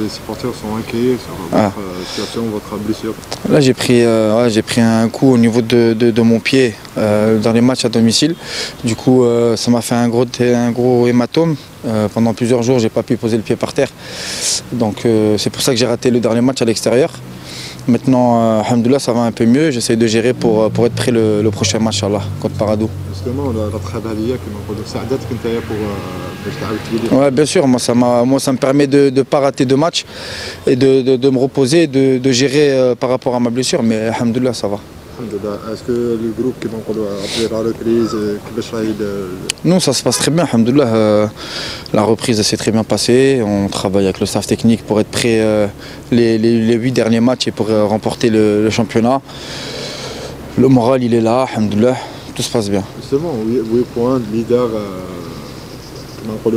Les supporters sont inquiets sur votre situation, votre blessure. Là j'ai pris un coup au niveau de mon pied dans les matchs à domicile. Du coup ça m'a fait un gros hématome. Pendant plusieurs jours j'ai pas pu poser le pied par terre. Donc c'est pour ça que j'ai raté le dernier match à l'extérieur. Maintenant, alhamdoulilah, ça va un peu mieux. J'essaie de gérer pour être prêt le prochain match contre Paradou. Justement, la trabaliya qui m'a ساعدتك انت pour باش تعاود تولي. Ouais, bien sûr, moi ça me permet de ne pas rater de match et de me reposer, de gérer par rapport à ma blessure, mais alhamdoulilah, ça va. Est-ce que le groupe qui après la reprise, Non, ça se passe très bien, alhamdoulilah. La reprise s'est très bien passée. On travaille avec le staff technique pour être prêt les 8 derniers matchs et pour remporter le championnat. Le moral, il est là, alhamdoulilah. Tout se passe bien. Justement, 8 points de leader.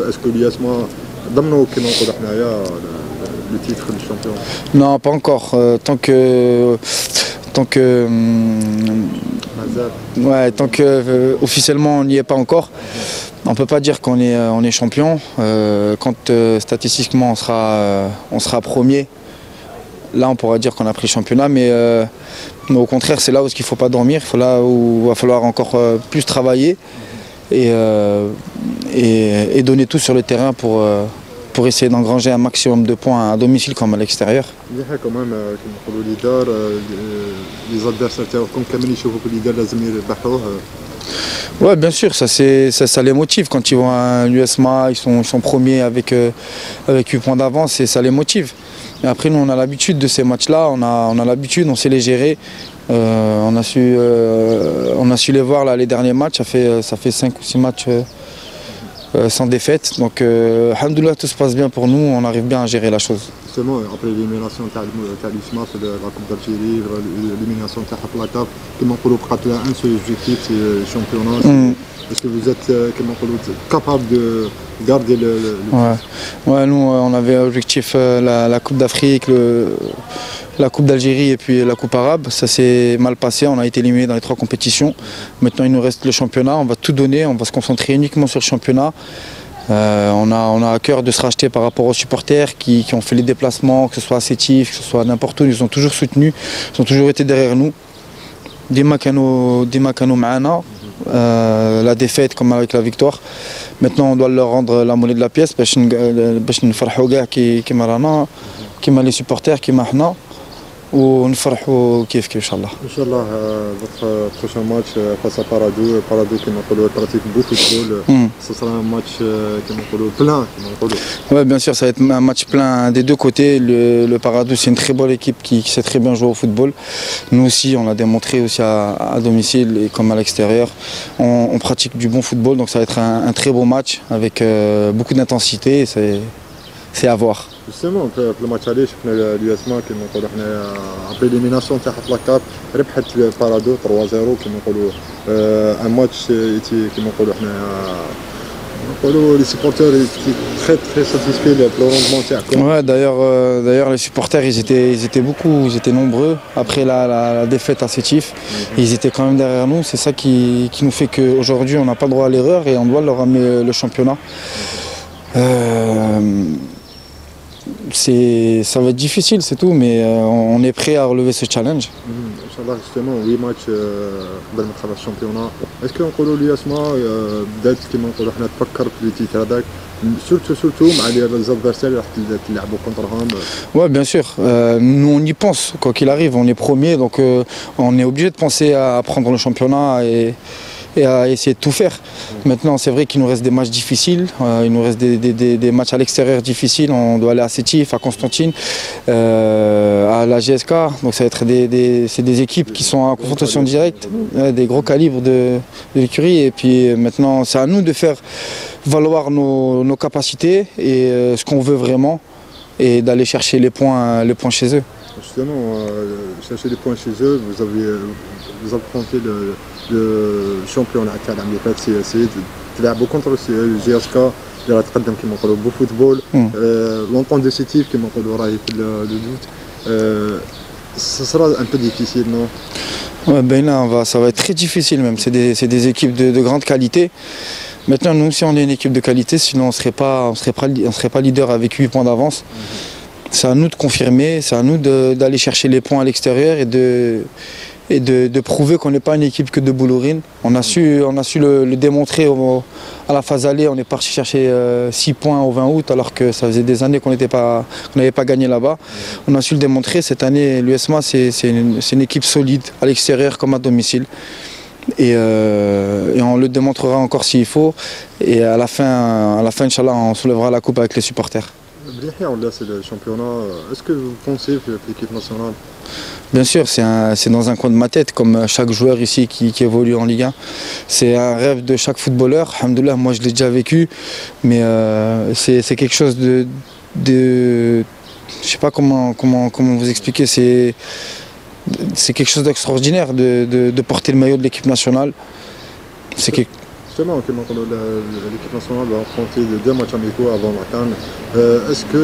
Est-ce que l'IASMA ضمنوا كما نقولوا حنايا le titre du champion? Non, pas encore. Tant que officiellement on n'y est pas encore, on ne peut pas dire qu'on est champion. Quand statistiquement on sera premier, là on pourra dire qu'on a pris le championnat, mais au contraire c'est là où il ne faut pas dormir, là où il va falloir encore plus travailler et donner tout sur le terrain pour essayer d'engranger un maximum de points à domicile comme à l'extérieur. quand même les adversaires تاعكم كامل يشوفوا que leader لازم يربحوه. Ouais, bien sûr, ça les motive. Quand ils voient l'USMA, ils sont premiers avec 8 points d'avance et ça les motive. Et après, nous, on a l'habitude de ces matchs-là, on a l'habitude, on sait les gérer. On a su les voir là, les derniers matchs, ça fait 5 ou 6 matchs sans défaite. Donc, alhamdoulilah, tout se passe bien pour nous, on arrive bien à gérer la chose. Justement, après l'élimination de l'USMA sur la Coupe d'Algérie, l'élimination de la CAF, comment on peut prendre un seul objectif, c'est le championnat. Est-ce que vous êtes capable de garder le... Ouais, nous, on avait objectif la Coupe d'Afrique, la Coupe d'Algérie et puis la Coupe arabe. Ça s'est mal passé, on a été éliminé dans les 3 compétitions. Maintenant, il nous reste le championnat, on va tout donner, on va se concentrer uniquement sur le championnat. On a à cœur de se racheter par rapport aux supporters qui ont fait les déplacements, que ce soit à Sétif, que ce soit n'importe où, ils nous ont toujours soutenus, ils ont toujours été derrière nous. Dima kano ma'ana, la défaite comme avec la victoire. Maintenant on doit leur rendre la monnaie de la pièce باش نفرحوا كاع كيما رانا كيما les supporters كيما حنا ونفرحوا كيف ان شاء الله. ان شاء الله votre prochain match face à Paradou كيما نقولوا pratique beaucoup de football. Ce sera un match كيما نقولوا plein كيما نقولوا. Ouais, bien sûr, ça va être un match plein des deux côtés. Le Paradou, c'est une très bonne équipe qui sait très bien jouer au football. Nous aussi, on l'a démontré aussi à domicile et comme à l'extérieur. On pratique du bon football, donc ça va être un très beau match avec beaucoup d'intensité. C'est à voir. Justement, في الماتش هذا شفنا الياسما كما نقولوا حنا ابري ليميناسيون تاع لاكاب ربحت بارادو 3-0 كما نقولوا ان ماتش كما نقولوا حنا نقولوا لي سيبورتور très satisfaits de le rendement تاعكم. Ouais, d'ailleurs les supporters ils étaient nombreux après la défaite à Sétif. Ils étaient quand même derrière nous, c'est ça qui nous fait qu'aujourd'hui on n'a pas le droit à l'erreur et on doit leur ramener le championnat. Ça va être difficile, c'est tout, mais on est prêt à relever ce challenge. Inch'Allah, justement, 8 matchs قبل ما تخلص الشامبيونات. Est-ce que نقولوا الياسما بدات كما نقولوا حنا تفكر في التيتر هذاك surtout مع les adversaires اللي تلعبوا كونترهم. Ouais, bien sûr. Nous, on y pense. Quoi qu'il arrive, on est premier, donc on est obligé de penser à prendre le championnat et à essayer de tout faire. Maintenant, c'est vrai qu'il nous reste des matchs difficiles. Il nous reste des matchs à l'extérieur difficiles. On doit aller à Sétif, à Constantine, à la GSK. Donc, ça va être c'est des équipes qui sont en confrontation directe, des gros calibres de l'écurie. Et puis maintenant, c'est à nous de faire valoir nos capacités et ce qu'on veut vraiment, et d'aller chercher les points chez eux. Justement, chercher les points chez eux, vous affrontez le championnat العالمي فات CSC تلعبوا contre le GSK اللي غتقدم كما نقولوا بو فوتبول لونطون دو سيتيف كما نقولوا راهي في لو دوت ça sera un peu difficile non? Ouais, ben là, ça va être très difficile même, c'est des équipes de grande qualité. Maintenant, nous, si on est une équipe de qualité, sinon on ne serait pas leader avec 8 points d'avance. C'est à nous de confirmer, c'est à nous d'aller chercher les points à l'extérieur et de prouver qu'on n'est pas une équipe que de Boulourine. On a su le démontrer à la phase aller. On est parti chercher 6 points au 20 août alors que ça faisait des années qu'on n'avait pas gagné là-bas. On a su le démontrer. Cette année, l'USMA, c'est une équipe solide à l'extérieur comme à domicile. Et on le démontrera encore s'il faut. Et à la fin, Inch'Allah, on soulèvera la coupe avec les supporters. C'est le championnat. Est-ce que vous pensez que l'équipe nationale? Bien sûr, c'est dans un coin de ma tête, comme chaque joueur ici qui évolue en Ligue 1. C'est un rêve de chaque footballeur. Alhamdoulilah, moi je l'ai déjà vécu, mais c'est quelque chose de je sais pas comment vous expliquer. C'est quelque chose d'extraordinaire de porter le maillot de l'équipe nationale. Justement, l'équipe nationale va affronter 2 matchs amicaux avant la CAN. Est-ce que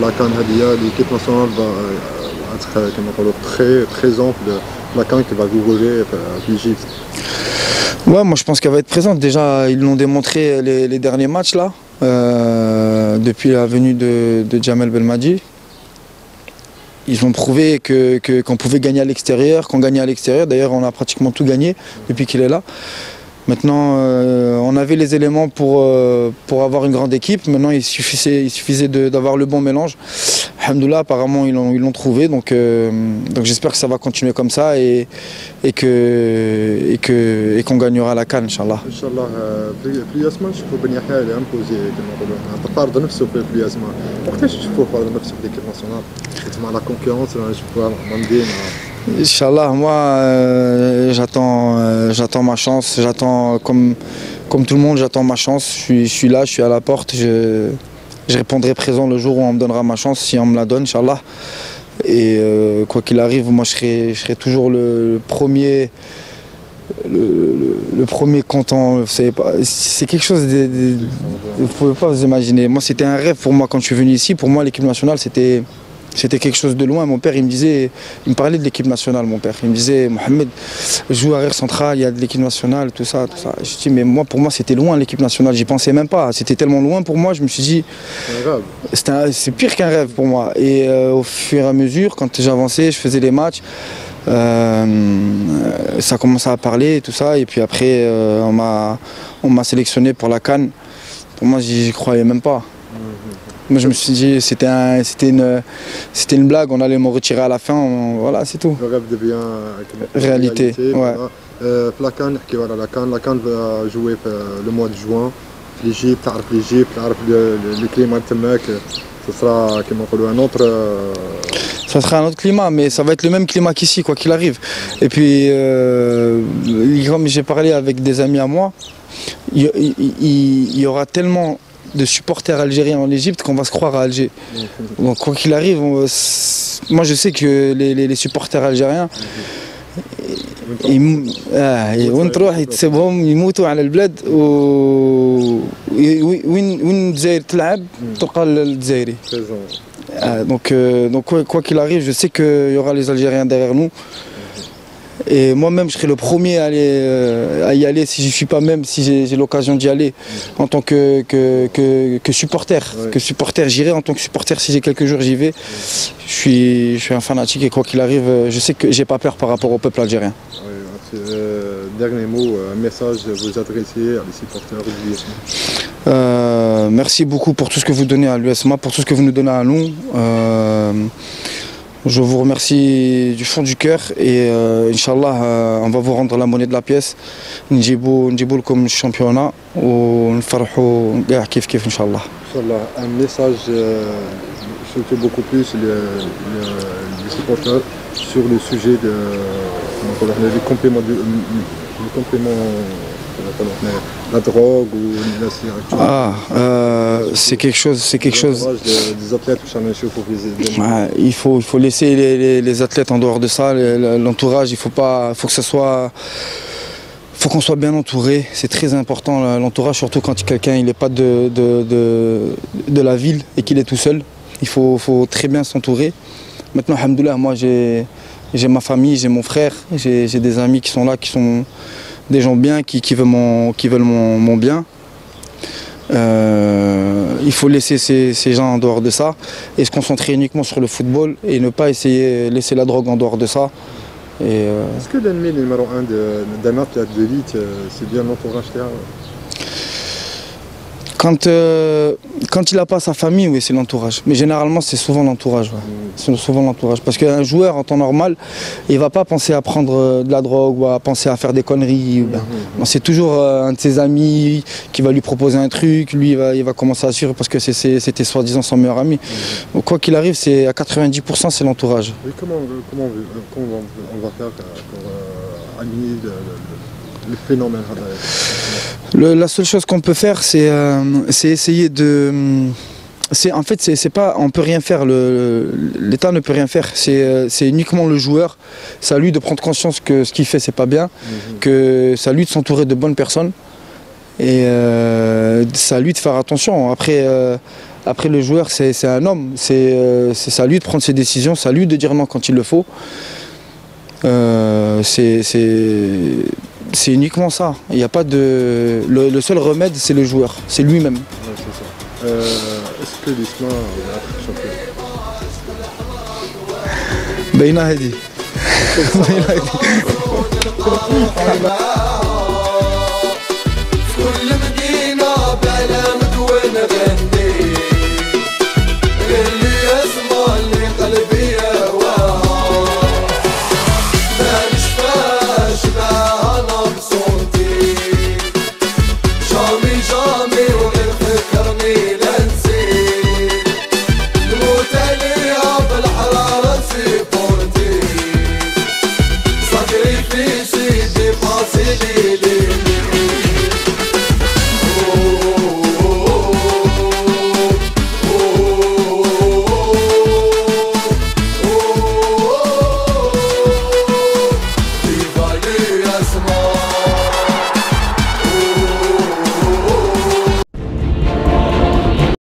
la CAN l'équipe nationale va être très présente la CAN qui va gouverner l'Égypte? Ouais, moi je pense qu'elle va être présente. Déjà, ils l'ont démontré les derniers matchs là, depuis la venue de Jamel Belmadi. Ils ont prouvé qu'on pouvait gagner à l'extérieur, qu'on gagnait à l'extérieur. D'ailleurs, on a pratiquement tout gagné depuis qu'il est là. Maintenant, on avait les éléments pour avoir une grande équipe. Maintenant, il suffisait d'avoir le bon mélange. Alhamdoulilah, apparemment, ils l'ont trouvé. Donc j'espère que ça va continuer comme ça et qu'on gagnera la CAN, Inch'Allah. Inch'Allah, في الياسمان نشوفوا بن يحيى اللي امبوزي كما نقولوا فرض نفسه في الياسمان. وقتاش تشوفوه فرض نفسه في l'équipe nationale مع لا كونكورونس اللي نشوفوها مع مندين. Inch'Allah, moi j'attends ma chance, j'attends comme tout le monde, j'attends ma chance. Je suis là, je suis à la porte, je répondrai présent le jour où on me donnera ma chance, si on me la donne, Inch'Allah. Et quoi qu'il arrive, moi je serai toujours le premier content. C'est quelque chose vous ne pouvez pas vous imaginer. Moi c'était un rêve pour moi quand je suis venu ici. Pour moi l'équipe nationale c'était quelque chose de loin. Mon père, il me parlait de l'équipe nationale, mon père. Il me disait, Mohamed, joue arrière central, il y a de l'équipe nationale, tout ça, tout ça. Je dis, mais moi, pour moi, c'était loin l'équipe nationale. J'y pensais même pas. C'était tellement loin pour moi, je me suis dit, c'est pire qu'un rêve pour moi. Et au fur et à mesure, quand j'avançais, je faisais les matchs, ça commençait à parler, tout ça. Et puis après, on m'a sélectionné pour la CAN. Pour moi, j'y croyais même pas. Moi je me suis dit c'était une blague, on allait me retirer à la fin, voilà c'est tout. Le rêve devient réalité. Ouais. La CAN va jouer le mois de juin. L'Égypte, le climat ce sera un autre. Ça sera un autre climat, mais ça va être le même climat qu'ici, quoi qu'il arrive. Et puis, comme j'ai parlé avec des amis à moi, il y aura tellement de supporters algériens en Égypte qu'on va se croire à Alger. Donc quoi qu'il arrive, moi je sais que les supporters algériens وين تروح تسيبهم يموتوا على البلاد وين الجزائر تلعب تلقى الجزائري. Donc quoi qu'il arrive, je sais qu'il y aura les Algériens derrière nous. Et moi-même, je serai le premier à y aller si je ne suis pas, même si j'ai l'occasion d'y aller en tant que supporter. Que supporter, j'irai en tant que supporter si j'ai quelques jours, j'y vais. Je suis un fanatique et quoi qu'il arrive, je sais que j'ai pas peur par rapport au peuple algérien. Dernier mot, un message à vous adresser à les supporters du Merci beaucoup pour tout ce que vous donnez à l'USMA, pour tout ce que vous nous donnez à nous. Je vous remercie du fond du cœur et Inch'Allah, on va vous rendre la monnaie de la pièce. نجيبوا لكم الشامبيونات ونفرحوا كاع كيف إن شاء الله. Inch'Allah, un message surtout beaucoup plus les supporters sur le sujet des compléments la drogue ou la cigarette. C'est quelque chose. Des athlètes Il faut laisser les athlètes en dehors de ça, l'entourage. Il faut que ça soit. Faut qu'on soit bien entouré, c'est très important l'entourage, surtout quand quelqu'un n'est pas de la ville et qu'il est tout seul. Il faut très bien s'entourer. Maintenant, alhamdoulilah, moi j'ai ma famille, j'ai mon frère, j'ai des amis qui sont là, qui sont des gens bien, qui veulent mon bien. Il faut laisser ces gens en dehors de ça et se concentrer uniquement sur le football et ne pas essayer de laisser la drogue en dehors de ça. Est-ce que l'ennemi numéro 1 d'un athlète d'élite, c'est bien l'entourage? Quand il n'a pas sa famille, oui, c'est l'entourage. Mais généralement, c'est souvent l'entourage. Ouais. C'est souvent l'entourage. Parce qu'un joueur, en temps normal, il ne va pas penser à prendre de la drogue ou à penser à faire des conneries. C'est toujours un de ses amis qui va lui proposer un truc. Lui, il va commencer à suivre parce que c'était soi-disant son meilleur ami. Donc, quoi qu'il arrive, à 90%, c'est l'entourage. Comment on va faire pour annuler le phénomène? La seule chose qu'on peut faire, c'est essayer de... En fait, c'est pas, on peut rien faire, l'État ne peut rien faire, c'est uniquement le joueur. C'est à lui de prendre conscience que ce qu'il fait, c'est pas bien, que c'est à lui de s'entourer de bonnes personnes et c'est à lui de faire attention. Après le joueur, c'est un homme, c'est à lui de prendre ses décisions, c'est à lui de dire non quand il le faut. C'est uniquement ça. Il n'y a pas de. Le seul remède, c'est le joueur, c'est lui-même. Ouais, c'est ça. Est-ce que l'ISMA va être champion? Baina Hedi.